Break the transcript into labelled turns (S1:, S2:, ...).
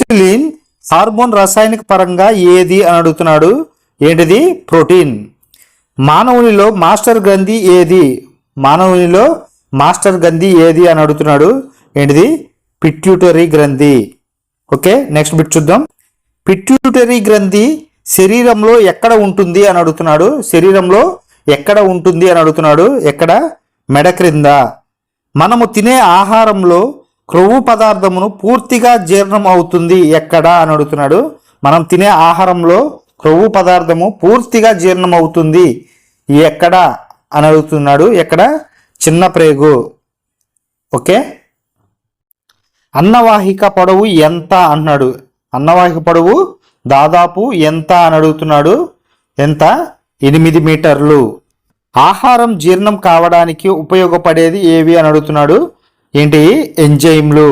S1: Insulin hormone రాసాయనిక పరంగా ఏది అని అడుగుతున్నాడు. ఏంటిది? ప్రోటీన్. మానవునిలో మాస్టర్ గ్రంథి ఏది? మానవునిలో మాస్టర్ గ్రంథి ఏది అని అడుగుతున్నాడు. ఏంటిది? పిట్యూటరీ గ్రంథి. ఓకే, నెక్స్ట్ బిట్ చూద్దాం. పిట్యూటరీ గ్రంథి శరీరంలో ఎక్కడ ఉంటుంది అని అడుగుతున్నాడు. శరీరంలో ఎక్కడ ఉంటుంది అని అడుగుతున్నాడు. ఎక్కడ? మెడ క్రింద. మనము తినే ఆహారంలో క్రొవ్వు పదార్థమును పూర్తిగా జీర్ణం అవుతుంది ఎక్కడ అని అడుగుతున్నాడు. మనం తినే ఆహారంలో క్రొవ్వు పదార్థము పూర్తిగా జీర్ణం అవుతుంది ఎక్కడ అని అడుగుతున్నాడు. ఎక్కడ? చిన్న ప్రేగు. ఓకే, అన్నవాహిక పొడవు ఎంత అన్నాడు. అన్నవాహిక పొడవు దాదాపు ఎంత అని అడుగుతున్నాడు. ఎంత? 8 మీటర్లు. ఆహారం జీర్ణం కావడానికి ఉపయోగపడేది ఏవి అని అడుగుతున్నాడు. ఏంటి? ఎంజైమ్లు.